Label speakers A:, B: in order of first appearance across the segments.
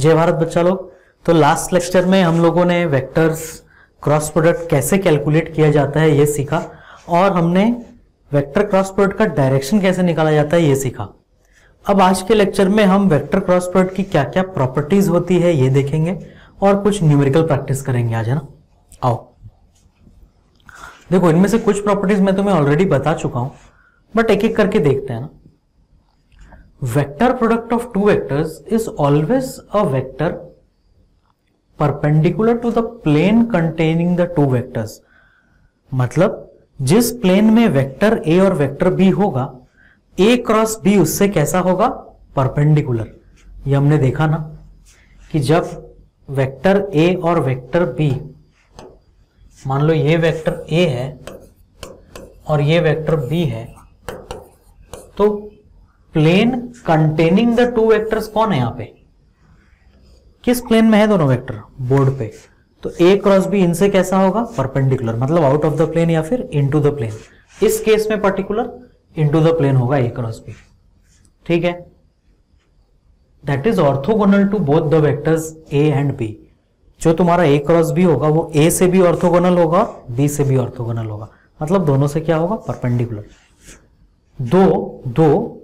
A: जय भारत बच्चा लोग। तो लास्ट लेक्चर में हम लोगों ने वेक्टर्स क्रॉस प्रोडक्ट कैसे कैलकुलेट किया जाता है ये सीखा, और हमने वेक्टर क्रॉस प्रोडक्ट का डायरेक्शन कैसे निकाला जाता है ये सीखा। अब आज के लेक्चर में हम वेक्टर क्रॉस प्रोडक्ट की क्या क्या प्रॉपर्टीज होती है ये देखेंगे और कुछ न्यूमेरिकल प्रैक्टिस करेंगे आज, है ना। आओ देखो, इनमें से कुछ प्रॉपर्टीज मैं तुम्हें ऑलरेडी बता चुका हूं, बट एक एक करके देखते हैं ना। Vector product of two vectors is always a vector perpendicular to the plane containing the two vectors. मतलब जिस प्लेन में वेक्टर ए और वेक्टर बी होगा, ए क्रॉस बी उससे कैसा होगा, परपेंडिकुलर। ये हमने देखा ना कि जब वेक्टर ए और वेक्टर बी, मान लो ये वेक्टर ए है और ये वेक्टर बी है, तो plane containing the two vectors कौन है? यहां पे किस प्लेन में है दोनों वेक्टर? बोर्ड पे। तो ए क्रॉस बी इनसे कैसा होगा, परपेंडिकुलर, मतलब आउट ऑफ द प्लेन या फिर इनटू द प्लेन। इस केस में पर्टिकुलर इनटू द प्लेन होगा ए क्रॉस बी, ठीक है। That is orthogonal to both the vectors A and B. जो तुम्हारा ए क्रॉस बी होगा वो ए से भी ऑर्थोगोनल होगा, बी से भी ऑर्थोगोनल होगा, मतलब दोनों से क्या होगा, परपेंडिकुलर। दो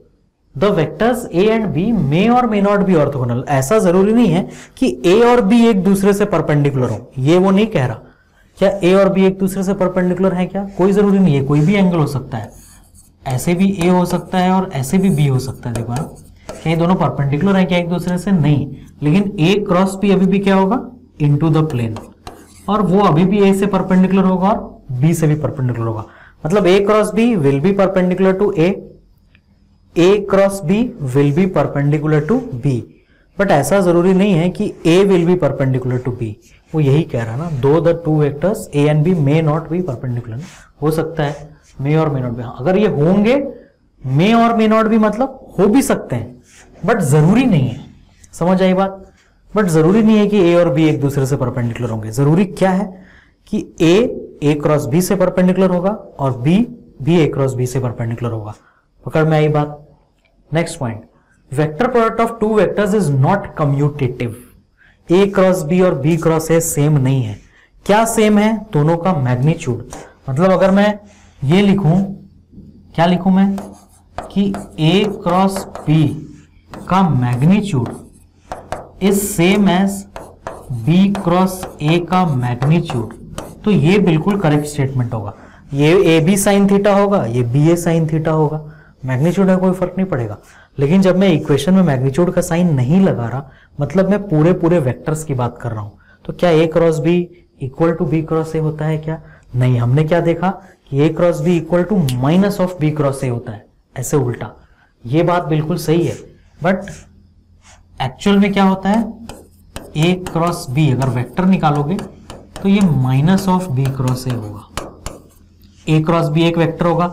A: the vectors A and b may और मे नॉट बी ऑर्थोगोनल। ऐसा जरूरी नहीं है कि ए और बी एक दूसरे से परपेंडिकुलर हो, ये वो नहीं कह रहा। क्या ए और बी एक दूसरे से परपेंडिकुलर है? क्या कोई जरूरी नहीं है, कोई भी एंगल हो सकता है। ऐसे भी ए हो सकता है और ऐसे भी बी हो सकता है। देखो क्या ये दोनों परपेंडिकुलर है क्या एक दूसरे से? नहीं। लेकिन ए क्रॉस बी अभी भी क्या होगा, इनटू द प्लेन, और वो अभी भी ए से परपेंडिकुलर होगा और बी से भी परपेंडिकुलर होगा। मतलब a cross b will be perpendicular to a cross b will be perpendicular to b. But ऐसा जरूरी नहीं है कि a will be perpendicular to b. वो यही कह रहा ना, दो the two vectors A and b may not be perpendicular. हो सकता है मे और मे नॉट बी, अगर ये होंगे मे और मे नॉट बी मतलब हो भी सकते हैं, बट जरूरी नहीं है। समझ आई बात? बट जरूरी नहीं है कि ए और बी एक दूसरे से परपेंडिकुलर होंगे। जरूरी क्या है कि ए क्रॉस बी से परपेंडिकुलर होगा और बी ए क्रॉस बी से परपेंडिकुलर होगा। पकड़ में आई बात? Next point, vector product of two vectors is not commutative. A cross B और बी क्रॉस ए सेम नहीं है। क्या सेम है? दोनों का मैग्नीट्यूड। मतलब अगर मैं ये लिखूं, क्या लिखूं मैं, कि ए क्रॉस बी का magnitude is same as B cross A का मैग्नीट्यूड, तो ये बिल्कुल करेक्ट स्टेटमेंट होगा। ये ए बी साइन थीटा होगा, ये बी ए साइन थीटा होगा, मैग्नीट्यूड में कोई फर्क नहीं पड़ेगा। लेकिन जब मैं इक्वेशन में मैग्नीट्यूड का साइन नहीं लगा रहा, मतलब मैं पूरे वेक्टर्स की बात कर रहा हूं, तो क्या a cross b equal to b cross a होता है? क्या नहीं। हमने क्या देखा कि ए cross b equal to minus of B cross a होता है, ऐसे उल्टा। ये बात बिल्कुल सही है, बट एक्चुअल में क्या होता है, ए क्रॉस बी अगर वेक्टर निकालोगे तो ये minus of B cross A होगा। ए क्रॉस बी एक वेक्टर होगा,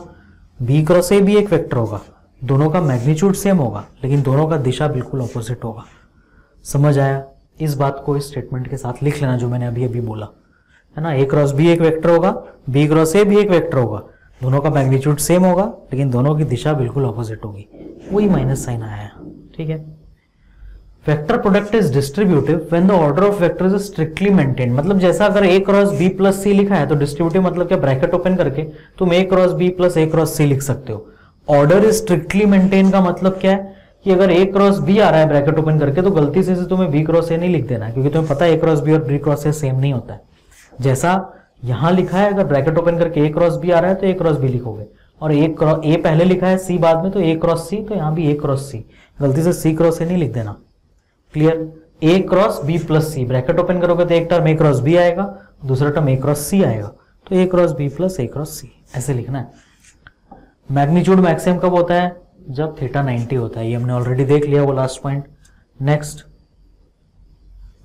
A: बी क्रॉस ए भी एक वेक्टर होगा, दोनों का मैग्नीट्यूड सेम होगा, लेकिन दोनों का दिशा बिल्कुल ऑपोजिट होगा। समझ आया? इस बात को इस स्टेटमेंट के साथ लिख लेना जो मैंने अभी अभी बोला, है ना। ए क्रॉस बी एक वेक्टर होगा, बी क्रॉस ए भी एक वेक्टर होगा, दोनों का मैग्नीट्यूड सेम होगा, लेकिन दोनों की दिशा बिल्कुल ऑपोजिट होगी। वही माइनस साइन आया है, ठीक है। Vector product is distributive when the order of vectors is strictly maintained. मतलब जैसा अगर ए क्रॉस बी प्लस सी लिखा है तो डिस्ट्रीब्यूटिव मतलब क्या, ब्रैकेट ओपन करके तुम ए क्रॉस बी प्लस ए क्रॉस सी लिख सकते हो। ऑर्डर इज स्ट्रिक्टली मेंटेन का मतलब क्या है कि अगर ए क्रॉस बी आ रहा है ब्रैकेट ओपन करके, तो गलती से तुम्हें बी क्रॉस ए नहीं लिख देना है, क्योंकि तुम्हें पता है ए क्रॉस बी और बी क्रॉस ए सेम नहीं होता है। जैसा यहां लिखा है, अगर ब्रैकेट ओपन करके ए क्रॉस बी आ रहा है तो ए क्रॉस बी लिखोगे, और ए पहले लिखा है सी बाद में, तो ए क्रॉस सी, तो यहां भी ए क्रॉस सी, गलती से सी क्रॉस ए नहीं लिख देना। क्लियर? ए क्रॉस बी प्लस सी, ब्रैकेट ओपन करोगे तो एक टर्म ए क्रॉस बी आएगा, दूसरा टर्म ए क्रॉस सी आएगा, तो ए क्रॉस बी प्लस ए क्रॉस सी ऐसे लिखना है। मैग्नीट्यूड मैक्सिमम कब होता है? जब थीटा 90 होता है, ये हमने ऑलरेडी देख लिया वो last point. Next,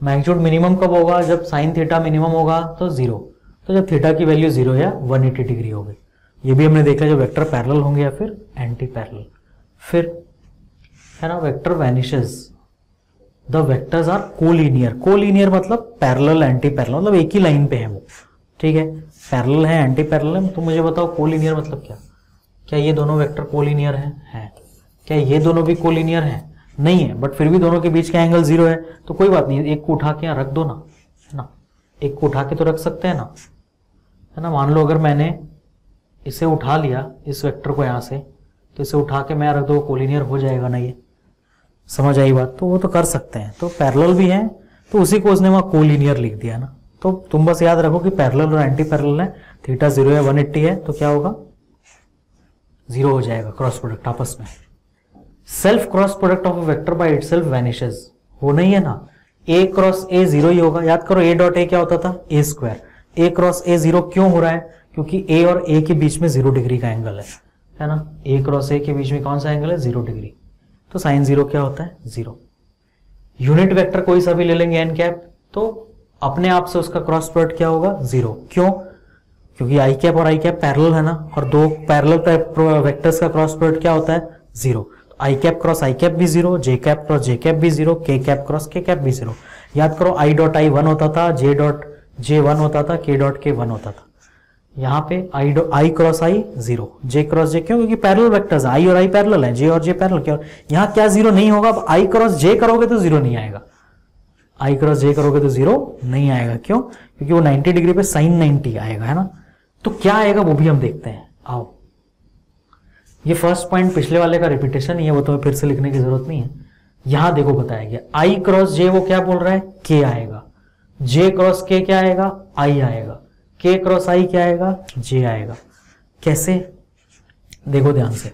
A: magnitude minimum कब होगा? जब साइन थीटा मिनिमम होगा तो 0, तो जब थीटा की वैल्यू 0 या 180 डिग्री होगी। ये भी हमने देखा, जब वेक्टर पैरेलल होंगे या फिर एंटी पैरेलल। फिर है ना, vector vanishes, the vectors are collinear. Collinear मतलब पैरेलल एंटी पैरेलल, मतलब एक ही लाइन पे है वो, ठीक है। पैरेलल है, एंटी पैरेलल है, तो मुझे बताओ कोलिनियर मतलब क्या? क्या ये दोनों वेक्टर कोलिनियर हैं? क्या ये दोनों भी कोलिनियर हैं? नहीं है, बट फिर भी दोनों के बीच का एंगल 0 है, तो कोई बात नहीं, एक को उठा के यहाँ रख दो ना, है ना, एक को उठा के तो रख सकते हैं ना, है ना। मान लो अगर मैंने इसे उठा लिया, इस वेक्टर को यहाँ से, तो इसे उठा के मैं रख दो, कोलिनियर हो जाएगा ना, ये समझ आई बात, तो वो तो कर सकते हैं। तो पैरेलल भी है, तो उसी को उसने वहाँ कोलिनियर लिख दिया ना। तो तुम बस याद रखो कि पैरेलल और एंटी पैरेलल है, थीटा 0 है 180 है, तो क्या होगा 0 हो जाएगा क्रॉस प्रोडक्ट आपस में। Self cross product of a vector by itself vanishes, हो नहीं है ना, a क्रॉस a 0 ही होगा। याद करो a डॉट a क्या होता था, a square. a cross a 0 क्यों हो रहा है, क्योंकि a और a के बीच में 0 डिग्री का एंगल है ना। a क्रॉस a के बीच में कौन सा एंगल है, 0 डिग्री, तो साइन 0 क्या होता है 0। यूनिट वेक्टर कोई सा भी ले लेंगे एन कैप, तो अपने आप से उसका क्रॉस प्रोडक्ट क्या होगा 0। क्यों, क्योंकि आई कैप और आई कैप पैरेलल है ना, और दो पैरेलल वेक्टर्स का क्रॉस प्रोडक्ट क्या होता है 0। आई कैप क्रॉस आई कैप भी 0, जे कैप क्रॉस जे कैप भी 0, के कैप क्रॉस के कैप भी 0। याद करो आई डॉट आई 1 होता था, जे डॉट जे 1 होता था, के डॉट के 1 होता था। यहाँ पे आई क्रॉस आई 0, जे क्रॉस जे, क्यों, क्योंकि पैरेलल वेक्टर्स आई और आई पैरेलल है, जे और जे पैरेलल, क्या यहाँ क्या 0 नहीं होगा। अब आई क्रॉस जे करोगे तो 0 नहीं आएगा, आई क्रॉस जे करोगे तो 0 नहीं आएगा। क्यों, क्योंकि वो 90 डिग्री पे साइन 90 आएगा, है ना। तो क्या आएगा वो भी हम देखते हैं, आओ। ये फर्स्ट पॉइंट पिछले वाले का रिपीटेशन ही है, वो तुम्हें फिर से लिखने की जरूरत नहीं है। यहां देखो बताया गया आई क्रॉस जे, वो क्या बोल रहा है के आएगा, जे क्रॉस के क्या आएगा आई आएगा, के क्रॉस आई क्या आएगा जे आएगा। कैसे, देखो ध्यान से,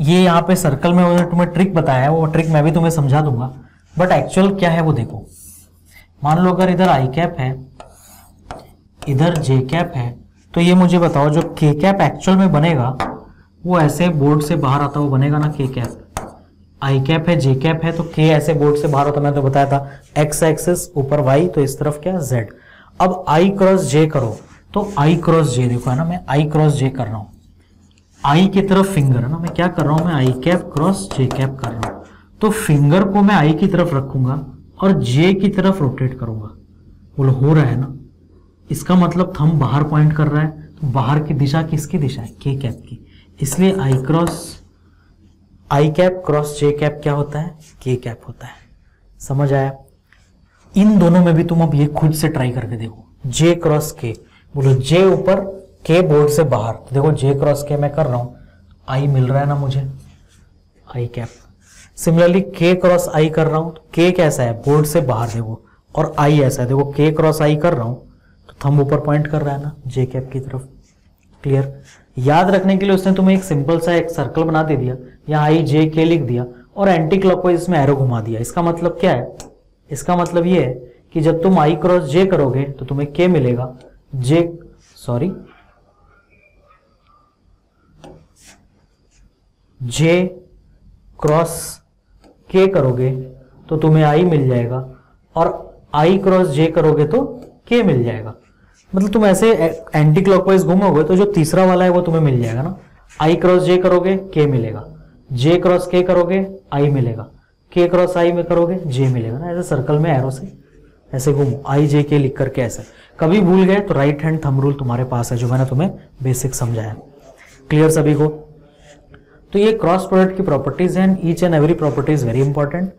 A: ये यहाँ पे सर्कल में उन्होंने तुम्हें ट्रिक बताया है, वो ट्रिक मैं भी तुम्हें समझा दूंगा, बट एक्चुअल क्या है वो देखो। मान लो अगर इधर आई कैप है, इधर जे कैप है, तो ये मुझे बताओ जो के कैप एक्चुअल में बनेगा वो ऐसे बोर्ड से बाहर आता हुआ बनेगा ना, के कैप। आई कैप है, जे कैप है, तो के ऐसे बोर्ड से बाहर होता, मैं तो बताया था एक्स एक्सिस ऊपर वाई, तो इस तरफ क्या जेड। अब आई क्रॉस जे करो, तो आई क्रॉस जे देखो, है ना, मैं आई क्रॉस जे कर रहा हूं, आई की तरफ फिंगर, है ना, मैं क्या कर रहा हूं, मैं आई कैप क्रॉस जे कैप कर रहा हूं। तो फिंगर को मैं आई की तरफ रखूंगा और जे की तरफ रोटेट करूंगा, बोलो हो रहा है ना। इसका मतलब थंब बाहर पॉइंट कर रहा है, तो बाहर की दिशा किसकी दिशा है, के कैप की, इसलिए आई कैप क्रॉस जे कैप क्या होता है, के कैप होता है। समझ आया। इन दोनों में भी तुम अब ये खुद से ट्राई करके देखो, जे क्रॉस के, बोलो जे ऊपर के बोर्ड से बाहर, तो देखो जे क्रॉस के मैं कर रहा हूं, आई मिल रहा है ना मुझे, आई कैप। सिमिलरली के क्रॉस आई कर रहा हूं, तो के कैसा है बोर्ड से बाहर देखो, और आई ऐसा है, देखो के क्रॉस आई कर रहा हूं तो थंब ऊपर पॉइंट कर रहा है ना जे कैप की तरफ। क्लियर। याद रखने के लिए उसने तुम्हें एक सिंपल सा एक सर्कल बना दे दिया, यहाँ आई जे के लिख दिया और एंटी क्लॉकवाइज इसमें एरो घुमा दिया। इसका मतलब क्या है, इसका मतलब ये है कि जब तुम आई क्रॉस जे करोगे तो तुम्हें के मिलेगा, जे क्रॉस के करोगे तो तुम्हें आई मिल जाएगा, और आई क्रॉस जे करोगे तो के मिल जाएगा। मतलब तुम ऐसे एंटी क्लॉकवाइज घूमोगे तो जो तीसरा वाला है वो तुम्हें मिल जाएगा ना। आई क्रॉस जे करोगे के मिलेगा, जे क्रॉस के करोगे आई मिलेगा, के क्रॉस आई में करोगे जे मिलेगा ना। ऐसे सर्कल में एरो से ऐसे घूमो, आई जे के लिख करके ऐसे। कभी भूल गए तो राइट हैंड थंब रूल तुम्हारे पास है, जो मैंने तुम्हें बेसिक समझाया। क्लियर सभी को। तो ये क्रॉस प्रोडक्ट की प्रॉपर्टीज हैं, each and every property is very important.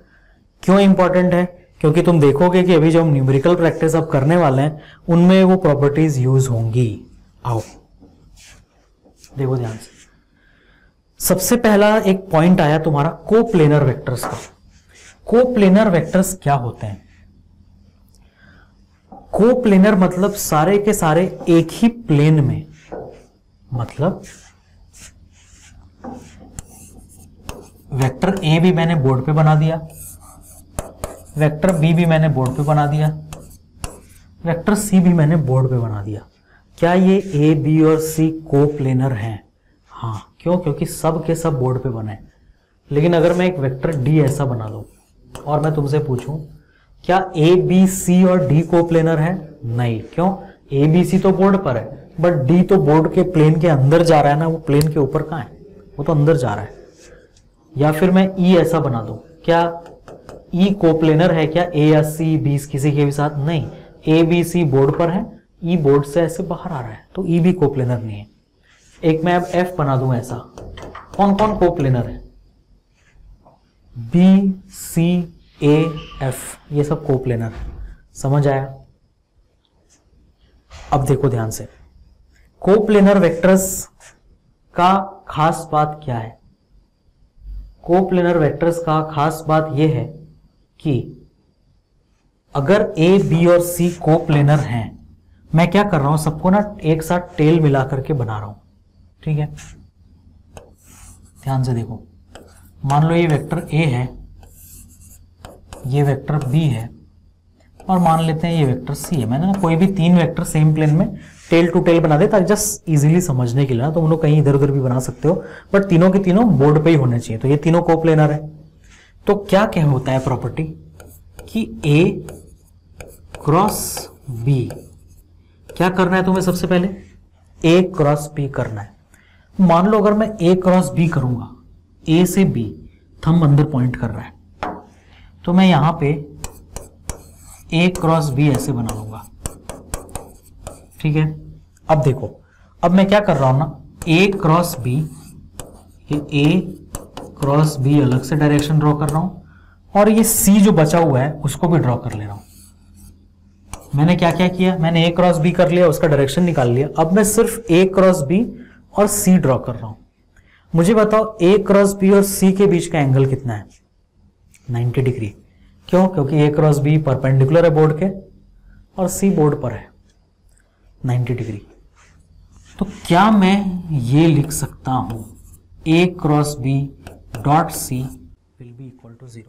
A: क्यों इंपॉर्टेंट है, क्योंकि तुम देखोगे कि अभी जो हम न्यूमेरिकल प्रैक्टिस अब करने वाले हैं उनमें वो प्रॉपर्टीज यूज होंगी। आओ देखो ध्यान से। सबसे पहला एक पॉइंट आया तुम्हारा कोप्लेनर वेक्टर्स का। कोप्लेनर वेक्टर्स क्या होते हैं? कोप्लेनर मतलब सारे के सारे एक ही प्लेन में, मतलब वेक्टर ए भी मैंने बोर्ड पे बना दिया, वेक्टर बी भी मैंने बोर्ड पे बना दिया, वेक्टर सी भी मैंने बोर्ड पे बना दिया। क्या ये ए बी और सी कोप्लेनर हैं? हाँ। क्यों? क्योंकि सब के सब बोर्ड पे बने। लेकिन अगर मैं एक वेक्टर डी ऐसा बना दूं और मैं तुमसे पूछूं क्या ए बी सी और डी कोप्लेनर है? नहीं। क्यों? ए बी सी तो बोर्ड पर है, बट डी तो बोर्ड के प्लेन के अंदर जा रहा है ना, वो प्लेन के ऊपर कहाँ है, वो तो अंदर जा रहा है। या फिर मैं ई ऐसा बना दूं, क्या ई कोप्लेनर है क्या ए या सी बी किसी के भी साथ? नहीं। ए बी सी बोर्ड पर है, ई बोर्ड से ऐसे बाहर आ रहा है, तो ई भी कोप्लेनर नहीं है। एक मैं अब एफ बना दूं ऐसा, कौन कौन कोप्लेनर है? बी सी ए एफ ये सब कोप्लेनर है। समझ आया? अब देखो ध्यान से, कोप्लेनर वेक्टर्स का खास बात क्या है? कोप्लेनर वेक्टर्स का खास बात यह है कि अगर ए बी और सी कोप्लेनर हैं, मैं क्या कर रहा हूं, सबको ना एक साथ टेल मिला करके बना रहा हूं, ठीक है? ध्यान से देखो, मान लो ये वेक्टर ए है, ये वेक्टर बी है, और मान लेते हैं ये वेक्टर सी है। मैंने ना कोई भी तीन वेक्टर सेम प्लेन में टेल टू टेल बना दे ताकि जस्ट इजीली समझने के लिए ना, तुम लोग कहीं इधर उधर भी बना सकते हो, बट तीनों के तीनों बोर्ड पे ही होने चाहिए। तो ये तीनों कोप्लेनर है। तो क्या होता है प्रॉपर्टी कि ए क्रॉस बी, क्या करना है तुम्हें? सबसे पहले ए क्रॉस बी करना है। मान लो अगर मैं ए क्रॉस बी करूंगा, ए से बी थंब अंदर पॉइंट कर रहा है, तो मैं यहां पे ए क्रॉस बी ऐसे बना लूंगा, ठीक है? अब देखो, अब मैं क्या कर रहा हूं ना, ए क्रॉस बी, ये ए क्रॉस बी अलग से डायरेक्शन ड्रॉ कर रहा हूं, और ये सी जो बचा हुआ है उसको भी ड्रॉ कर ले रहा हूं। मैंने क्या क्या किया, मैंने ए क्रॉस बी कर लिया, उसका डायरेक्शन निकाल लिया। अब मैं सिर्फ ए क्रॉस बी और सी ड्रॉ कर रहा हूं। मुझे बताओ ए क्रॉस बी और सी के बीच का एंगल कितना है? 90 डिग्री। क्यों? क्योंकि ए क्रॉस बी परपेंडिकुलर है बोर्ड के और सी बोर्ड पर है 90 डिग्री। तो क्या मैं ये लिख सकता हूं a cross B dot c will be equal to 0,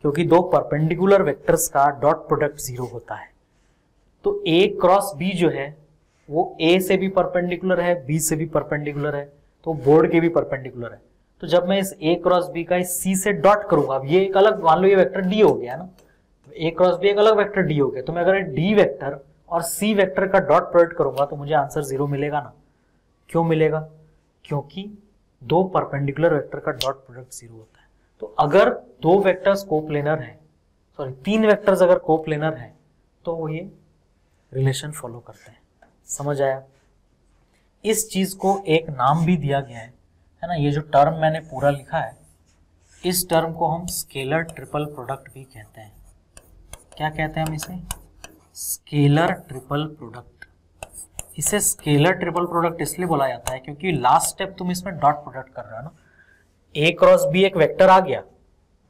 A: क्योंकि दो परपेंडिकुलर वेक्टर्स का डॉट प्रोडक्ट 0 होता है। तो ए क्रॉस बी जो है वो ए से भी परपेंडिकुलर है, बी से भी परपेंडिकुलर है, तो बोर्ड के भी परपेंडिकुलर है। तो जब मैं इस ए क्रॉस बी का इस सी से डॉट करूंगा, अब ये एक अलग, मान लो ये वेक्टर डी हो गया ना, ए क्रॉस बी एक अलग वेक्टर डी हो गया, तो मैं अगर डी वेक्टर और सी वेक्टर का डॉट प्रोडक्ट करूंगा तो मुझे आंसर 0 मिलेगा ना। क्यों मिलेगा? क्योंकि दो परपेंडिकुलर वेक्टर का डॉट प्रोडक्ट 0 होता है। तो अगर दो वेक्टर्स कोप्लेनर हैं, सॉरी तीन वेक्टर्स अगर कोप्लेनर हैं, तो वो ये रिलेशन फॉलो करते हैं। समझ आया? इस चीज को एक नाम भी दिया गया है ना, ये जो टर्म मैंने पूरा लिखा है, इस टर्म को हम स्केलर ट्रिपल प्रोडक्ट भी कहते हैं। क्या कहते हैं हम इसे? Scalar triple product. इसे स्केलर ट्रिपल प्रोडक्ट इसलिए बोला जाता है क्योंकि लास्ट स्टेप तुम इसमें डॉट प्रोडक्ट कर रहे हो ना। ए क्रॉस बी एक वेक्टर आ गया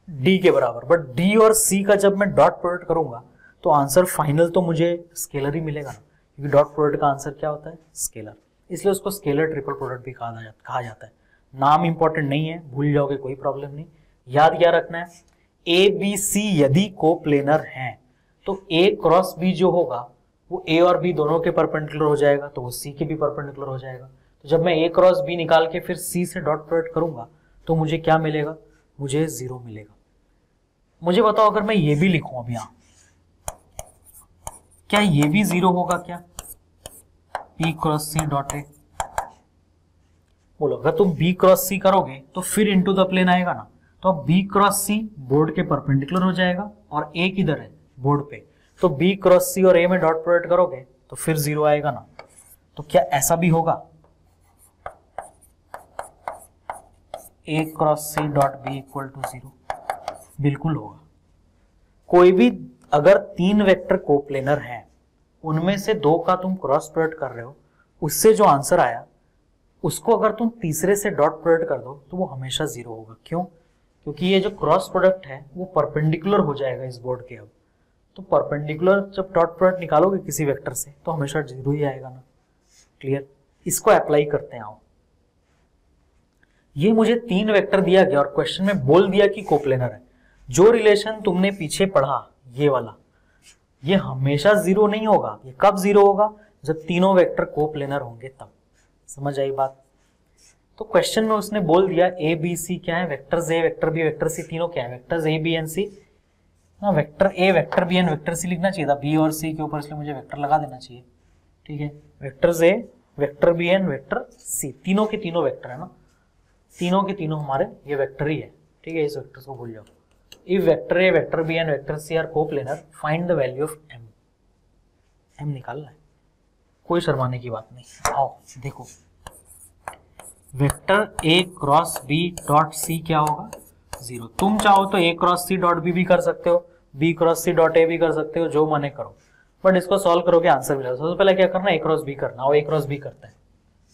A: डी के बराबर, बट डी और सी का जब मैं डॉट प्रोडक्ट करूंगा तो आंसर फाइनल तो मुझे स्केलर ही मिलेगा ना, क्योंकि डॉट प्रोडक्ट का आंसर क्या होता है? स्केलर। इसलिए उसको स्केलर ट्रिपल प्रोडक्ट भी कहा जाता है। नाम इंपॉर्टेंट नहीं है, भूल जाओगे कोई प्रॉब्लम नहीं। याद क्या रखना है, ए बी सी यदि कोप्लेनर हैं तो ए क्रॉस बी जो होगा वो ए और बी दोनों के परपेंडिकुलर हो जाएगा, तो वो सी के भी परपेंडिकुलर हो जाएगा। तो जब मैं ए क्रॉस बी निकाल के फिर सी से डॉट प्रोडक्ट करूंगा तो मुझे क्या मिलेगा? मुझे 0 मिलेगा। मुझे बताओ अगर मैं ये भी लिखूं अब यहां, क्या ये भी 0 होगा क्या? P cross C dot A. बोलो, अगर तुम B क्रॉस सी करोगे तो फिर इनटू द प्लेन आएगा ना, तो अब B क्रॉस सी बोर्ड के परपेंडिकुलर हो जाएगा और A किधर है? बोर्ड पे। तो B क्रॉस सी और A में डॉट प्रोडक्ट करोगे तो फिर 0 आएगा ना। तो क्या ऐसा भी होगा? A cross C dot B equal to 0? बिल्कुल होगा। कोई भी अगर तीन वेक्टर कोप्लेनर हैं, उनमें से दो का तुम क्रॉस प्रोडक्ट कर रहे हो, उससे जो आंसर आया उसको अगर तुम तीसरे से डॉट प्रोडक्ट कर दो तो वो हमेशा 0 होगा। क्यों? क्योंकि ये जो क्रॉस प्रोडक्ट है वो परपेंडिकुलर हो जाएगा इस बोर्ड के। अब तो परपेंडिकुलर जब डॉट प्रोडक्ट निकालोगे किसी वेक्टर से तो हमेशा 0 ही आएगा ना। क्लियर? इसको अप्लाई करते हैं। आओ, ये मुझे तीन वेक्टर दिया गया और क्वेश्चन में बोल दिया कि कोप्लेनर है। जो रिलेशन तुमने पीछे पढ़ा ये वाला, ये हमेशा 0 नहीं होगा। ये कब 0 होगा? जब तीनों वेक्टर कोप्लेनर होंगे तब। समझ आई बात? तो क्वेश्चन में उसने बोल दिया ए बी सी क्या है? Vectors A, vector B, vector C तीनों क्या है? Vectors A B and C ना। Vector A, vector B and vector C लिखना चाहिए था बी और सी के ऊपर, इसलिए मुझे वेक्टर लगा देना चाहिए। ठीक है, vectors A, vector B and vector C, तीनों के तीनों वेक्टर है ना, तीनों के तीनों हमारे ये वेक्टर ही है। ठीक है, इस वेक्टर को भूल जाओ। If vector A, vector B and vector C are coplanar, find the value of M. M निकालना है, कोई शर्माने की बात नहीं। आओ देखो, vector A cross B dot C क्या होगा? 0। तुम चाहो तो a cross c dot B भी कर सकते हो, b cross c dot a भी कर सकते हो, जो मने करो, बट इसको सॉल्व करोगे आंसर मिलेगा। सबसे पहले क्या करना है, a क्रॉस b करना। और a क्रॉस b करते हैं,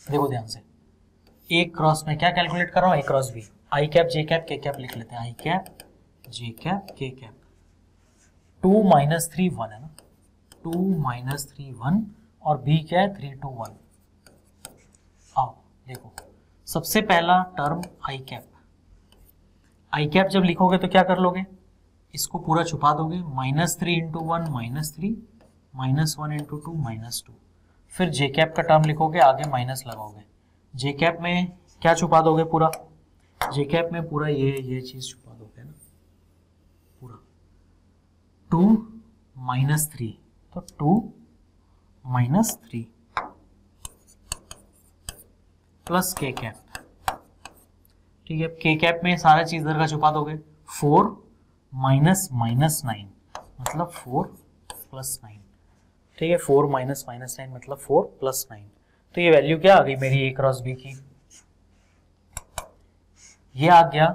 A: देखो ध्यान से, a क्रॉस में क्या कैलकुलेट कर रहा हूँ, a cross b, I cap J cap के कैप लिख लेते हैं, आई कैप जे कैप के कैप। 2 माइनस 3 1 है ना, 2 माइनस 3 1 और b क्या है 3 2 1। आओ देखो, सबसे पहला टर्म आई कैप, आई कैप जब लिखोगे तो क्या कर लोगे, इसको पूरा छुपा दोगे, -3 इंटू 1 -3, -1 इंटू 2 -2। फिर जे कैप का टर्म लिखोगे, आगे माइनस लगाओगे, जे कैप में क्या छुपा दोगे, पूरा जे कैप में पूरा ये चीज छुपा दोगे ना, पूरा 2 -3, तो 2 -3 प्लस के कैप, ठीक है। के कैप में सारा चीज इधर का छुपा दोगे, 4 माइनस -9 मतलब 4 प्लस 9, ठीक है। 4 माइनस -9 मतलब 4 प्लस 9। तो ये वैल्यू क्या आ गई मेरी a क्रॉस b की, ये आ गया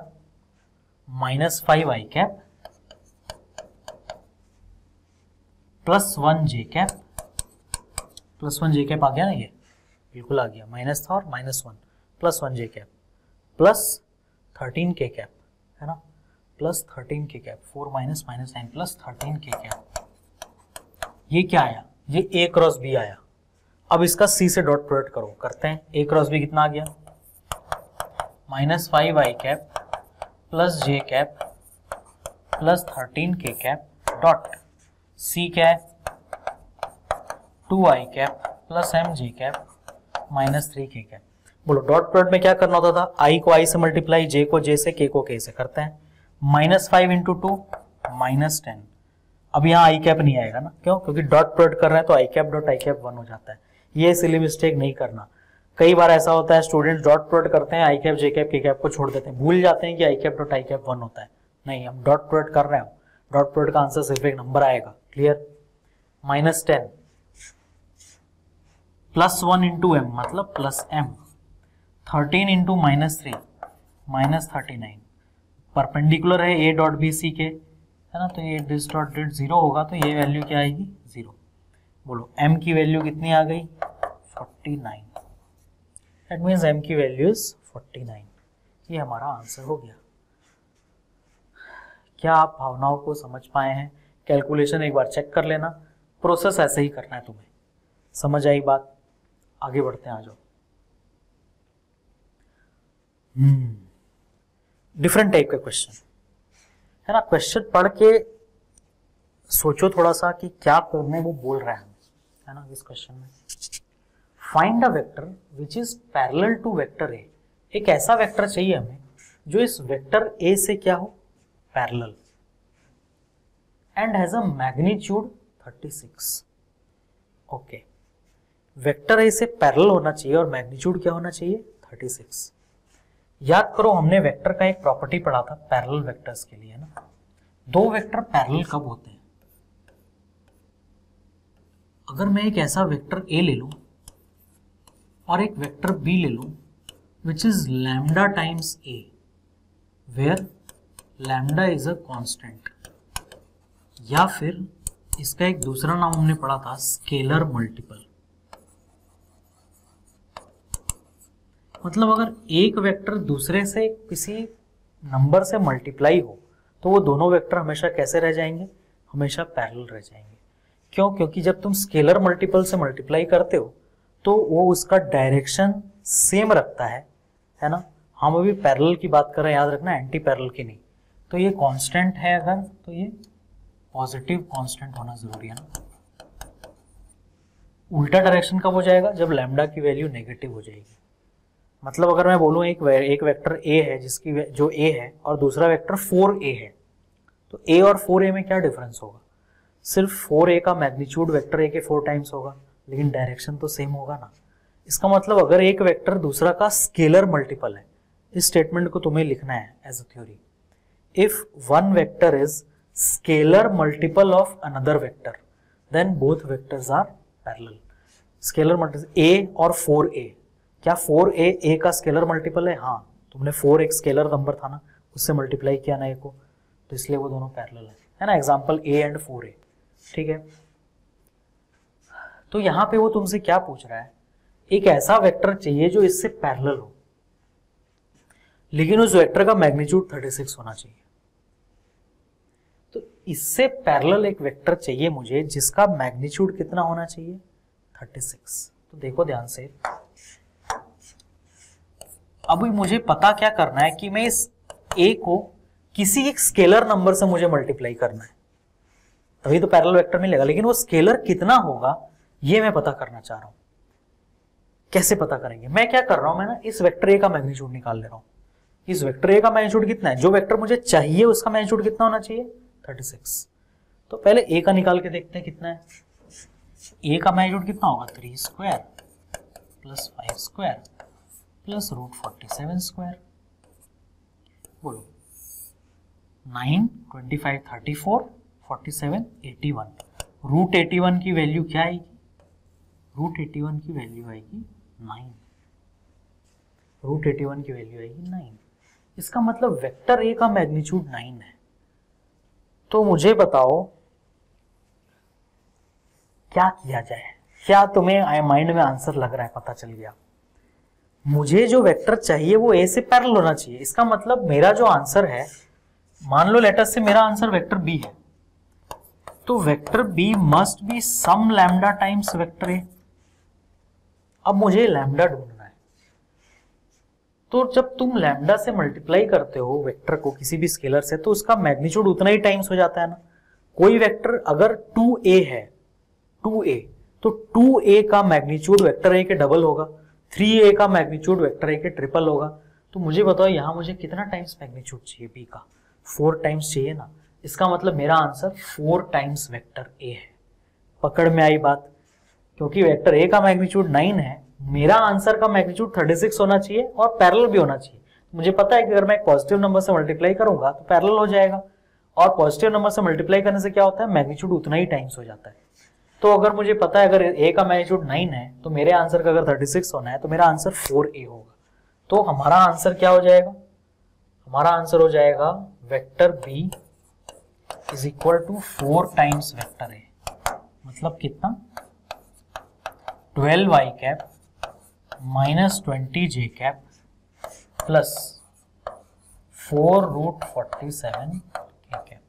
A: -5 आई कैप प्लस 1 जे कैप, प्लस 1 जे कैप आ गया ना, ये बिल्कुल आ गया, माइनस था और -1 प्लस 1 जे कैप प्लस 13 के कैप, है ना, प्लस 13 के कैप, 4 माइनस -9 प्लस 13 के कैप। ये क्या आया, ये a क्रॉस b आया। अब इसका c से डॉट प्रोडक्ट करो, करते हैं। a क्रॉस b कितना आ गया, -5 आई कैप प्लस जे कैप प्लस 13 के कैप डॉट c क्या है 2 आई कैप प्लस m जे कैप -3 के कैप। बोलो डॉट प्रोडक्ट में क्या करना होता था, i को i से मल्टीप्लाई, j को j से, k को k से। करते हैं, -5 इंटू 2 -10। अब यहाँ आई कैप नहीं आएगा ना, क्यों, क्योंकि डॉट प्रोडक्ट कर रहे हैं तो आई कैप डॉट आई कैप 1 हो जाता है। ये सिली मिस्टेक नहीं करना। कई बार ऐसा होता है स्टूडेंट्स डॉट प्रोडक्ट करते हैं, आई कैप जे कैप के कैप को छोड़ देते हैं, भूल जाते हैं कि आई कैप डॉट आई कैप 1 होता है। नहीं, हम डॉट प्रोडक्ट कर रहे हैं, डॉट प्रोडक्ट का आंसर सिर्फ एक नंबर आएगा। क्लियर, -10 प्लस 1 इंटू एम मतलब प्लस m, 13 इंटू -3 -39। परपेंडिकुलर है a डॉट बी सी के, है ना, तो ये दिस डॉट डिट 0 होगा, तो ये वैल्यू क्या आएगी 0। बोलो m की वैल्यू कितनी आ गई 49। दैट मीन्स m की वैल्यू इज 49। ये हमारा आंसर हो गया। क्या आप भावनाओं को समझ पाए हैं? कैलकुलेशन एक बार चेक कर लेना, प्रोसेस ऐसे ही करना है तुम्हें। समझ आई बात? आगे बढ़ते हैं, आ जाओ। डिफरेंट टाइप का क्वेश्चन है ना। क्वेश्चन पढ़ के सोचो थोड़ा सा कि क्या करने वो बोल रहा है ना। इस क्वेश्चन में find a vector which is parallel to vector A. एक ऐसा वेक्टर चाहिए हमें जो इस वेक्टर ए से क्या हो, parallel, and has a magnitude 36। Okay, vector A से पैरेलल होना चाहिए और मैग्नीट्यूड क्या होना चाहिए 36। याद करो, हमने वेक्टर का एक प्रॉपर्टी पढ़ा था पैरेलल वेक्टर्स के लिए, ना। दो वेक्टर पैरेलल कब होते हैं? अगर मैं एक ऐसा वेक्टर ए ले लूं और एक वेक्टर बी ले लूं which is lambda times A, where lambda is a constant, या फिर इसका एक दूसरा नाम हमने पढ़ा था स्केलर मल्टीपल। मतलब अगर एक वेक्टर दूसरे से किसी नंबर से मल्टीप्लाई हो तो वो दोनों वेक्टर हमेशा कैसे रह जाएंगे, हमेशा पैरेलल रह जाएंगे। क्यों? क्योंकि जब तुम स्केलर मल्टीपल से मल्टीप्लाई करते हो तो वो उसका डायरेक्शन सेम रखता है ना। हम अभी पैरेलल की बात कर रहे हैं, याद रखना, एंटी पैरेलल की नहीं। तो ये कांस्टेंट है अगर, तो ये पॉजिटिव कांस्टेंट होना जरूरी है ना। उल्टा डायरेक्शन कब हो जाएगा? जब लैम्डा की वैल्यू नेगेटिव हो जाएगी। मतलब अगर मैं बोलूं एक वेक्टर a है जिसकी जो a है और दूसरा वेक्टर 4a है, तो a और 4a में क्या डिफरेंस होगा? सिर्फ 4a का मैग्नीट्यूड वेक्टर a के 4 टाइम्स होगा, लेकिन डायरेक्शन तो सेम होगा ना। इसका मतलब अगर एक वेक्टर दूसरा का स्केलर मल्टीपल है, इस स्टेटमेंट को तुम्हें लिखना है as a theory. If one vector is scalar multiple of another vector then both vectors are parallel. Scalar multiple a और 4a, क्या 4a a का स्केलर मल्टीपल है? हाँ, तुमने 4 एक स्केलर नंबर था ना, उससे मल्टीप्लाई किया ना ए को, तो इसलिए वो दोनों पैरेलल है ना। एग्जांपल ए एंड 4a, ठीक है। तो यहां पे वो तुमसे क्या पूछ रहा है, एक ऐसा वेक्टर चाहिए जो इससे पैरेलल हो, लेकिन उस वेक्टर का मैग्नीट्यूड 36 होना चाहिए। तो इससे पैरेलल एक वेक्टर चाहिए मुझे जिसका मैग्नीट्यूड कितना होना चाहिए, 36। तो देखो ध्यान से, अब मुझे पता क्या करना है कि मैं इस a को किसी एक स्केलर नंबर से मुझे मल्टीप्लाई करना है, तभी तो पैरेलल वेक्टर मिलेगा। लेकिन वो स्केलर कितना होगा ये मैं पता करना चाह रहा हूं। कैसे पता करेंगे, मैं क्या कर रहा हूं, मैं ना इस वेक्टर a का मैग्नीट्यूड निकाल ले रहा हूं। इस वेक्टर a का मैग्नीट्यूड कितना है, जो वेक्टर मुझे चाहिए उसका मैग्नीट्यूड कितना होना चाहिए, 36। तो पहले a का निकाल के देखते हैं कितना है। a का मैग्नीट्यूड कितना होगा, 3 square plus 5 square plus √47 square. बोलो 9, 25, 34, 47, 81। √81 की वैल्यू क्या आएगी, √81 की वैल्यू आएगी 9। √81 की वैल्यू आएगी 9। इसका मतलब वेक्टर ए का मैग्नीट्यूड 9 है। तो मुझे बताओ क्या किया जाए, क्या तुम्हें माइंड में आंसर लग रहा है, पता चल गया। मुझे जो वेक्टर चाहिए वो ए से पैरेलल होना चाहिए। इसका मतलब मेरा जो आंसर है, मान लो लेटर से मेरा आंसर वेक्टर बी है, तो vector B must be some lambda times vector A. अब मुझे लैम्डा ढूंढना है। तो जब तुम लैम्डा से मल्टीप्लाई करते हो वेक्टर को किसी भी स्केलर से, तो उसका मैग्नीट्यूड उतना ही टाइम्स हो जाता है ना। कोई वेक्टर अगर 2a है, 2a, तो 2a का मैग्नीट्यूड वेक्टर ए के डबल होगा, 3a का मैग्नीट्यूड वेक्टर ए के ट्रिपल होगा। तो मुझे बताओ यहां मुझे कितना टाइम्स मैग्नीट्यूड चाहिए b का, 4 टाइम्स चाहिए ना। इसका मतलब मेरा आंसर 4 टाइम्स वेक्टर ए है। पकड़ में आई बात, क्योंकि वेक्टर ए का मैग्नीट्यूड 9 है, मेरा आंसर का मैग्नीट्यूड 36 होना चाहिए और पैरेलल भी होना चाहिए। मुझे पता है कि अगर मैं एक पॉजिटिव नंबर से मल्टीप्लाई करूंगा तो पैरेलल हो जाएगा, और पॉजिटिव नंबर से मल्टीप्लाई करने से क्या होता है, मैग्नीट्यूड उतना ही टाइम्स हो जाता है। तो अगर मुझे पता है अगर a का मैग्नीट्यूड 9 है तो मेरे आंसर का अगर 36 होना है तो मेरा आंसर 4a होगा। तो हमारा आंसर क्या हो जाएगा, हमारा आंसर हो जाएगा vector b is equal to 4 times vector a। मतलब कितना, 12i cap minus 20j cap plus 4√47 k cap.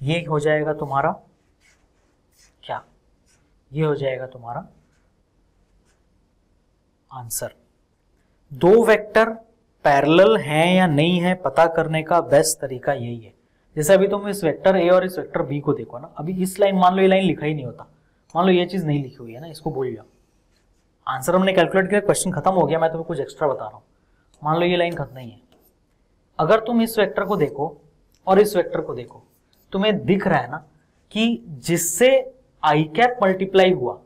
A: ये हो जाएगा तुम्हारा क्या, ये हो जाएगा तुम्हारा आंसर। दो वेक्टर पैरेलल हैं या नहीं है पता करने का बेस्ट तरीका यही है। जैसे अभी तुम इस वेक्टर ए और इस वेक्टर बी को देखो ना, अभी इस लाइन, मान लो ये लाइन लिखा ही नहीं होता, मान लो ये चीज नहीं लिखी हुई है ना, इसको भूल जाओ। आंसर हमने कैलकुलेट किया, क्वेश्चन खत्म हो गया, मैं तुम्हें कुछ एक्स्ट्रा बता रहा हूं। मान लो ये लाइन खत्म नहीं है, अगर तुम इस वेक्टर को देखो और इस वेक्टर को देखो, तुम्हें दिख रहा है ना कि जिससे आई कैप मल्टीप्लाई हुआ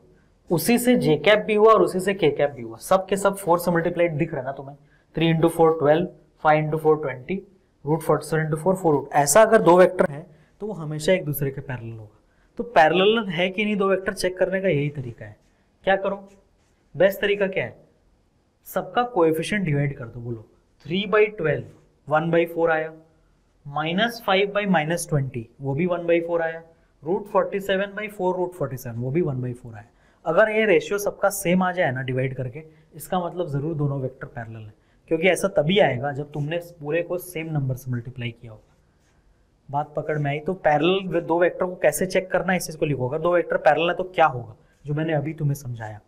A: उसी से जे कैप भी हुआ और उसी से के कैप भी हुआ, सब के सब 4 से मल्टीप्लाइड दिख रहा है ना तुम्हें। 3 इंटू 4 12, 5 इंटू 4 20, √47 इंटू 4 4 ऐसा अगर दो वेक्टर है तो वो हमेशा एक दूसरे के पैरेलल होगा। तो पैरेलल है कि नहीं दो वेक्टर चेक करने का यही तरीका है। क्या करो, बेस्ट तरीका क्या है, सबका कोएफिशिएंट डिवाइड कर दो। बोलो 3/12 1/4 आया, -5/-20 वो भी 1/4 आया, √47/4 √47 वो भी 1/4 आया। अगर ये रेशियो सबका सेम आ जाए ना डिवाइड करके, इसका मतलब जरूर दोनों वेक्टर पैरेलल है, क्योंकि ऐसा तभी आएगा जब तुमने पूरे को सेम नंबर से मल्टीप्लाई किया होगा। बात पकड़ में आई। तो पैरेलल दो वेक्टर को कैसे चेक करना है, इस चीज को लिखो। अगर दो वेक्टर पैरेलल है तो क्या होगा, जो मैंने अभी तुम्हें समझाया।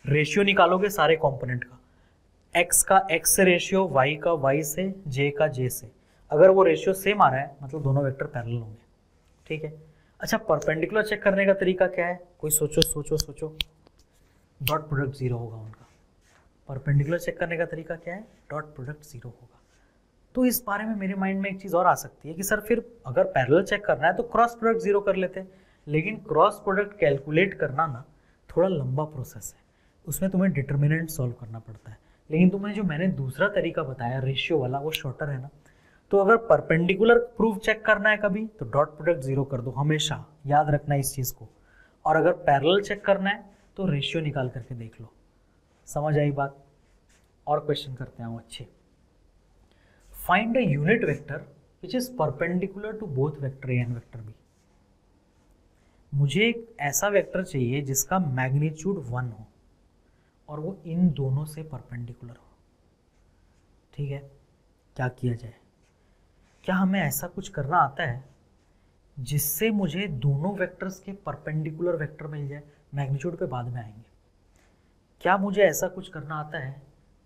A: रेशियो निकालोगे सारे कॉम्पोनेंट का, x का x से रेशियो, y का y से, j का j से। अगर वो रेशियो सेम आ रहा है मतलब दोनों वेक्टर पैरेलल होंगे। ठीक है। अच्छा, परपेंडिकुलर चेक करने का तरीका क्या है, कोई सोचो सोचो सोचो। डॉट प्रोडक्ट 0 होगा उनका। परपेंडिकुलर चेक करने का तरीका क्या है, डॉट प्रोडक्ट 0 होगा। तो इस बारे में मेरे माइंड में एक चीज और आ सकती है कि सर फिर अगर पैरेलल चेक करना है तो क्रॉस प्रोडक्ट 0 कर लेते हैं। लेकिन क्रॉस प्रोडक्ट कैलकुलेट करना ना थोड़ा लंबा प्रोसेस है, उसमें तुम्हें डिटर्मिनेंट सॉल्व करना पड़ता है। लेकिन तुम्हें जो मैंने दूसरा तरीका बताया रेशियो वाला, वो शॉर्टर है ना। तो अगर परपेंडिकुलर प्रूफ चेक करना है कभी तो डॉट प्रोडक्ट 0 कर दो, हमेशा याद रखना इस चीज को। और अगर पैरेलल चेक करना है तो रेशियो निकाल करके देख लो। समझ आई बात। और क्वेश्चन करते हैं अच्छे। Find a unit vector which is perpendicular to both vector A and vector B. मुझे एक ऐसा वेक्टर चाहिए जिसका मैग्नीट्यूड 1 हो और वो इन दोनों से परपेंडिकुलर हो। ठीक है, क्या किया जाए? क्या हमें ऐसा कुछ करना आता है जिससे मुझे दोनों वेक्टर्स के परपेंडिकुलर वेक्टर मिल जाए? मैग्नीट्यूड पे बाद में आएंगे। क्या मुझे ऐसा कुछ करना आता है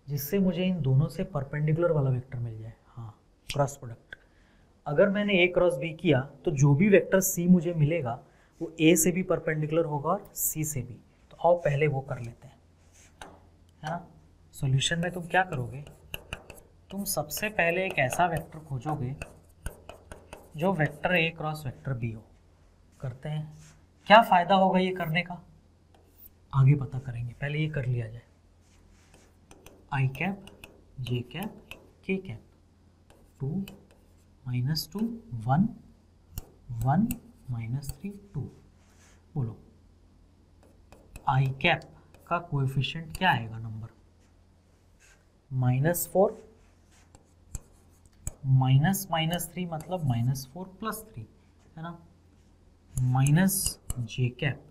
A: जिससे मुझे इन दोनों से परपेंडिकुलर वाला वेक्टर मिल जाए? हाँ, क्रॉस प्रोडक्ट। अगर मैंने ए क्रॉस बी किया तो जो भी वेक्टर सी मुझे मिलेगा वो ए से भी परपेंडिकुलर होगा और सी से भी। तो आओ पहले वो कर लेते हैं, है ना। सॉल्यूशन में तुम क्या करोगे? तुम सबसे पहले एक ऐसा वेक्टर खोजोगे जो vector A cross vector B हो। करते हैं। क्या फ़ायदा होगा ये करने का, आगे पता करेंगे, पहले ये कर लिया जाए। आई कैप जे कैप के कैप 2 -2 1 1 -3 2। बोलो आई कैप का कोएफिशिएंट क्या आएगा? नंबर -4 -3 मतलब -4 + 3, है ना। माइनस जे कैप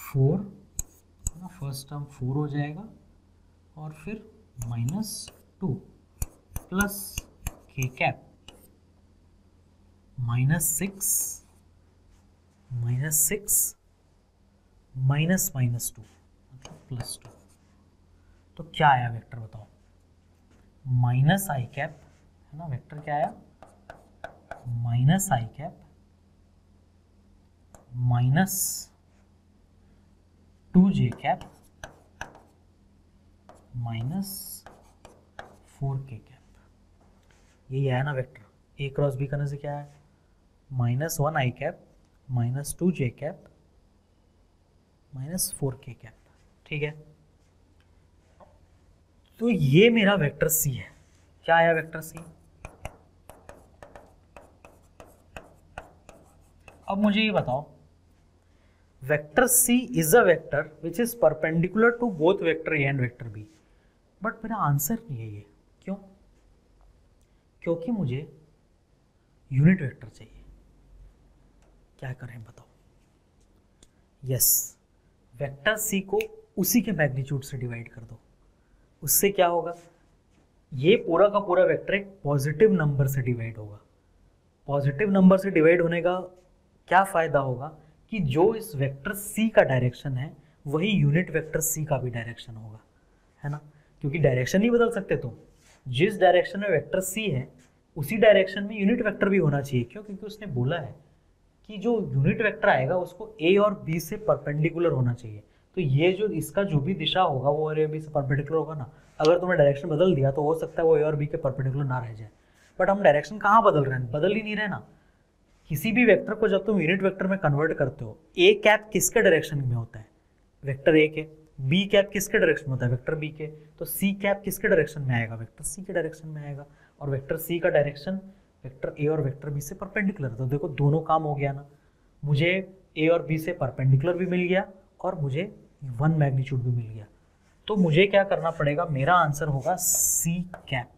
A: 4, है ना, फर्स्ट टर्म 4 हो जाएगा और फिर -2 प्लस के कैप -6 -2 मतलब +2। तो क्या आया वेक्टर बताओ? माइनस आई कैप, है ना, वेक्टर क्या आया? Minus i cap -2 j cap -4 k cap. यही आया ना वेक्टर। ए क्रॉस बी करने से क्या है? -1 आई cap -2 j cap -4 k cap. ठीक है, तो ये मेरा वेक्टर सी है। क्या आया वेक्टर सी? अब मुझे ये बताओ, vector C is a vector which is perpendicular to both vector A and vector B. But मेरा आंसर नहीं है ये। क्यों? क्योंकि मुझे यूनिट वेक्टर चाहिए। क्या करें बताओ? यस, वेक्टर सी को उसी के मैग्नीट्यूड से डिवाइड कर दो। उससे क्या होगा? ये पूरा का पूरा वेक्टर एक पॉजिटिव नंबर से डिवाइड होगा। पॉजिटिव नंबर से डिवाइड होने का क्या फायदा होगा कि जो इस वेक्टर सी का डायरेक्शन है वही यूनिट वेक्टर सी का भी डायरेक्शन होगा, है ना। क्योंकि डायरेक्शन नहीं बदल सकते तुम। जिस डायरेक्शन में वेक्टर सी है उसी डायरेक्शन में यूनिट वेक्टर भी होना चाहिए। क्यों? क्योंकि उसने बोला है कि जो यूनिट वेक्टर आएगा उसको ए और बी से परपेंडिकुलर होना चाहिए। तो ये जो इसका जो भी दिशा होगा वो ए और बी से परपेंडिकुलर होगा ना। अगर तुमने डायरेक्शन बदल दिया तो हो सकता है वो ए और बी के परपेंडिकुलर ना रह जाए। बट हम डायरेक्शन कहाँ बदल रहे हैं? बदल ही नहीं रहे ना। किसी भी वेक्टर को जब तुम यूनिट वेक्टर में कन्वर्ट करते हो, ए कैप किसके डायरेक्शन में होता है? वेक्टर ए के। बी कैप किसके डायरेक्शन में होता है? वेक्टर बी के। तो सी कैप किसके डायरेक्शन में आएगा? वेक्टर सी के डायरेक्शन में आएगा। और वेक्टर सी का डायरेक्शन वेक्टर ए और वेक्टर बी से परपेंडिकुलर। तो देखो दोनों काम हो गया ना। मुझे ए और बी से परपेंडिकुलर भी मिल गया और मुझे 1 मैग्नीट्यूड भी मिल गया। तो मुझे क्या करना पड़ेगा? मेरा आंसर होगा सी cap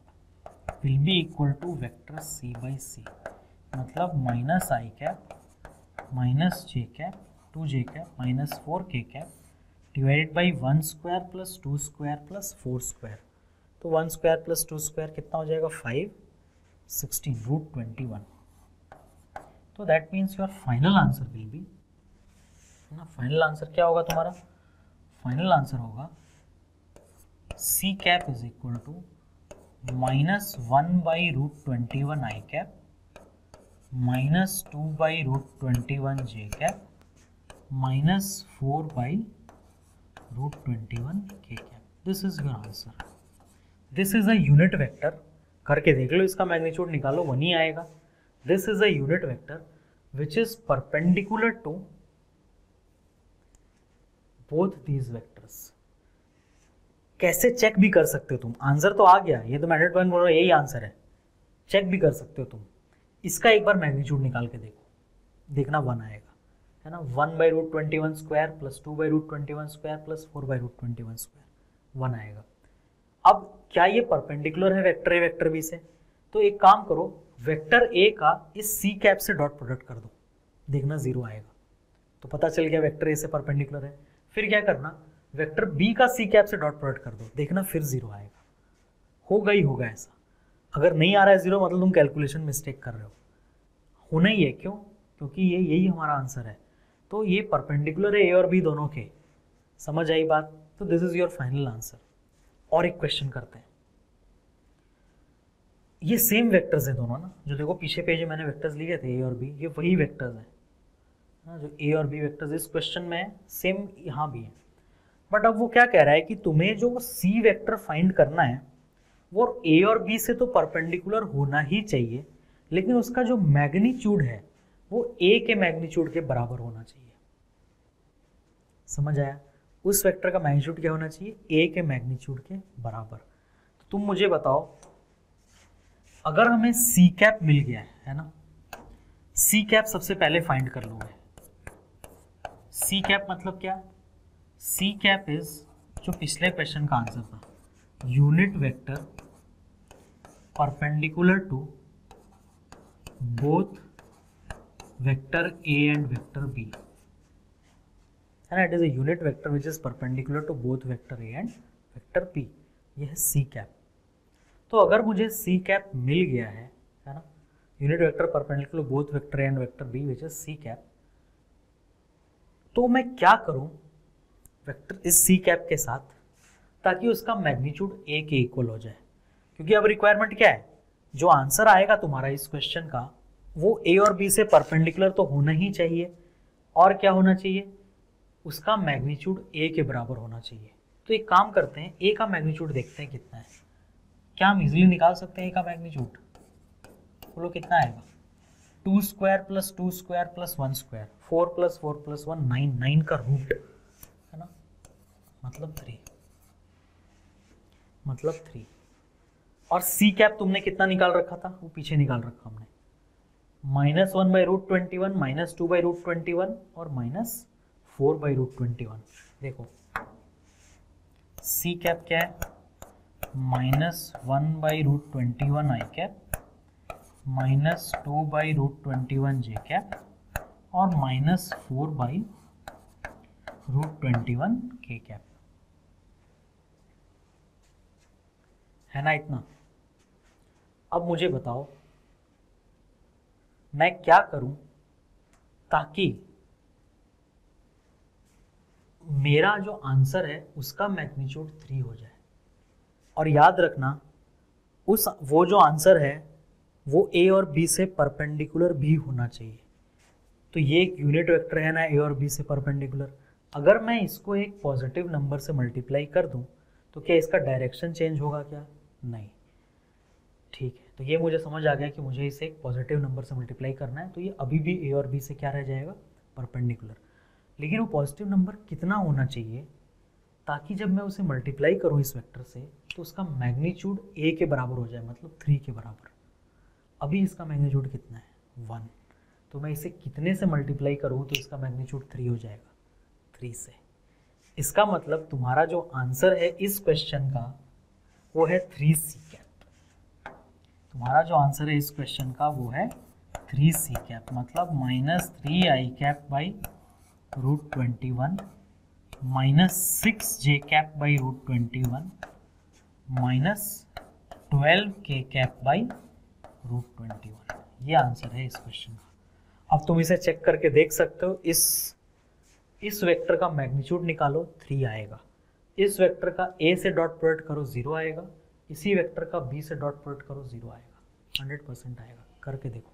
A: will be equal to vector c by c. मतलब minus i cap minus j cap 2 j cap -4 k cap divided by 1 square plus 2 square plus 4 square. तो 1 स्क्वायर प्लस 2 स्क्वायर कितना हो जाएगा? 5 16 √21। तो that means your final answer will be, ना, final answer क्या होगा तुम्हारा? फाइनल आंसर होगा सी cap is equal to -1/√21 I cap -2/√21 J cap -4/√21 K cap. This is your answer. This is a unit vector. करके देख लो, इसका मैग्नीट्यूड निकालो, 1 ही आएगा। This is a unit vector which is perpendicular to both these vectors. कैसे check भी कर सकते हो तुम? आंसर तो आ गया, ये तो मैं 100% बोल रहा हूँ, यही आंसर है। चेक भी कर सकते हो तुम। इसका एक बार मैग्नीट्यूड निकाल के देखो, देखना 1 आएगा, है ना। 1/√21 square plus 2/√21 square plus 4/√21 square 1 आएगा। अब क्या ये परपेंडिकुलर है वेक्टर ए वेक्टर बी से? तो एक काम करो, वेक्टर ए का इस सी कैप से डॉट प्रोडक्ट कर दो, देखना जीरो आएगा। तो पता चल गया वेक्टर ए से परपेंडिकुलर है। फिर क्या करना, वेक्टर बी का सी कैप से डॉट प्रोडक्ट कर दो, देखना फिर जीरो आएगा। होगा ही होगा ऐसा। अगर नहीं आ रहा है जीरो मतलब तुम कैलकुलेशन मिस्टेक कर रहे हो, होना ही है। क्यों? क्योंकि ये यही हमारा आंसर है। तो ये परपेंडिकुलर है ए और बी दोनों के। समझ आई बात? तो this is your final answer. और एक क्वेश्चन करते हैं। ये सेम वेक्टर्स हैं दोनों ना, जो देखो पीछे पेज में मैंने वेक्टर्स लिए थे ए और बी, ये वही वेक्टर्स हैं ना, जो ए और बी वेक्टर्स इस क्वेश्चन में है, सेम यहाँ भी है। बट अब वो क्या कह रहा है कि तुम्हें जो सी वेक्टर फाइंड करना है वो ए और बी से तो परपेंडिकुलर होना ही चाहिए, लेकिन उसका जो मैग्नीट्यूड है वो ए के मैग्नीट्यूड के बराबर होना चाहिए। समझ आया? उस वेक्टर का मैग्नीट्यूड क्या होना चाहिए? ए के मैग्नीट्यूड के बराबर। तो तुम मुझे बताओ, अगर हमें सी कैप मिल गया है ना, सी कैप सबसे पहले फाइंड कर लोगे। सी कैप मतलब क्या? सी कैप इज, जो पिछले क्वेश्चन का आंसर था, unit vector perpendicular to both vector A and vector B, है ना। It is a unit vector which is perpendicular to both vector A and vector B. यह है सी कैप। तो अगर मुझे सी कैप मिल गया है ना, unit vector perpendicular both vector A and vector B which is C cap, तो मैं क्या करूं वेक्टर इस सी कैप के साथ, ताकि उसका मैग्नीट्यूड ए के इक्वल हो जाए। क्योंकि अब रिक्वायरमेंट क्या है, जो आंसर आएगा तुम्हारा इस क्वेश्चन का वो ए और बी से परपेंडिकुलर तो होना ही चाहिए, और क्या होना चाहिए, उसका मैग्नीट्यूड ए के बराबर होना चाहिए। तो एक काम करते हैं, ए का मैग्नीट्यूड देखते हैं कितना है। क्या हम इजीली निकाल सकते हैं ए का मैग्नीट्यूड? बोलो कितना आएगा? 2 square plus 2 square plus 1 square, 4 plus 4 plus 1 9, 9 का रूट, है ना, मतलब 3, मतलब 3। और सी कैप तुमने कितना निकाल रखा था? वो पीछे निकाल रखा हमने, -1/√21, -2/√21 और -4/√21। देखो सी कैप क्या है? -1/√21 आई कैप, -2/√21 जे कैप और -4/√21 के कैप, है ना इतना। अब मुझे बताओ मैं क्या करूं ताकि मेरा जो आंसर है उसका मैग्नीट्यूड 3 हो जाए। और याद रखना वो जो आंसर है वो ए और बी से परपेंडिकुलर भी होना चाहिए। तो ये एक यूनिट वेक्टर है ना, ए और बी से परपेंडिकुलर। अगर मैं इसको एक पॉजिटिव नंबर से मल्टीप्लाई कर दूं तो क्या इसका डायरेक्शन चेंज होगा क्या? नहीं। ठीक है, तो ये मुझे समझ आ गया कि मुझे इसे एक पॉजिटिव नंबर से मल्टीप्लाई करना है, तो ये अभी भी ए और बी से क्या रह जाएगा? परपेंडिकुलर। लेकिन वो पॉजिटिव नंबर कितना होना चाहिए ताकि जब मैं उसे मल्टीप्लाई करूँ इस वेक्टर से तो उसका मैग्नीट्यूड ए के बराबर हो जाए, मतलब 3 के बराबर। अभी इसका मैग्नीट्यूड कितना है? 1। तो मैं इसे कितने से मल्टीप्लाई करूँ तो इसका मैग्नीट्यूड 3 हो जाएगा? 3 से। इसका मतलब तुम्हारा जो आंसर है इस क्वेश्चन का वो है 3 सी कैप। तुम्हारा जो आंसर है इस क्वेश्चन का वो है 3 सी कैप, मतलब -3 i cap by √21 -6 j cap by √21 -12 के कैप बाई √21। ये आंसर है इस क्वेश्चन का। अब तुम इसे चेक करके देख सकते हो, इस वेक्टर का मैग्नीट्यूड निकालो 3 आएगा, इस वेक्टर का ए से डॉट प्रोडक्ट करो 0 आएगा, इसी वेक्टर का बी से डॉट प्रोडक्ट करो 0 आएगा, 100% आएगा। करके देखो,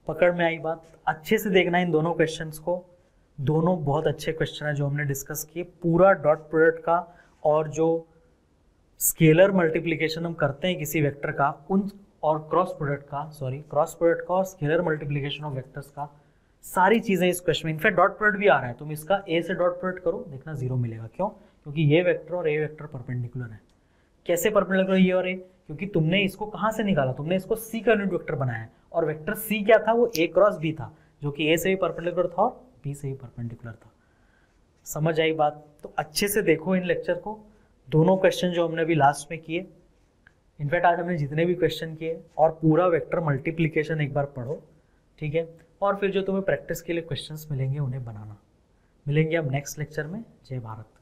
A: पकड़ में आई बात? अच्छे से देखना इन दोनों क्वेश्चंस को, दोनों बहुत अच्छे क्वेश्चन है जो हमने डिस्कस किए। पूरा डॉट प्रोडक्ट का और जो स्केलर मल्टीप्लिकेशन हम करते हैं किसी वेक्टर का उन, और क्रॉस प्रोडक्ट का और स्केलर मल्टीप्लिकेशन ऑफ वेक्टर्स का, सारी चीजें इस क्वेश्चन में। इनफैक्ट डॉट प्रोडक्ट भी आ रहा है, तुम इसका ए से डॉट प्रोडक्ट करो, देखना 0 मिलेगा। क्यों? क्योंकि ये वेक्टर और ए वेक्टर परपेंडिकुलर है। कैसे परपेंडिकुलर ये और ए? क्योंकि तुमने इसको कहाँ से निकाला? तुमने इसको सी का यूनिट वेक्टर बनाया है, और वेक्टर सी क्या था? वो ए क्रॉस बी था, जो कि ए से भी परपेंडिकुलर था और बी से भी परपेंडिकुलर था। समझ आई बात? तो अच्छे से देखो इन लेक्चर को, दोनों क्वेश्चन जो हमने अभी लास्ट में किए इनफैक्ट आज हमने जितने भी क्वेश्चन किए और पूरा वेक्टर मल्टीप्लिकेशन एक बार पढ़ो, ठीक है, और फिर जो तुम्हें प्रैक्टिस के लिए क्वेश्चंस मिलेंगे उन्हें बनाना। मिलेंगे हम नेक्स्ट लेक्चर में। जय भारत।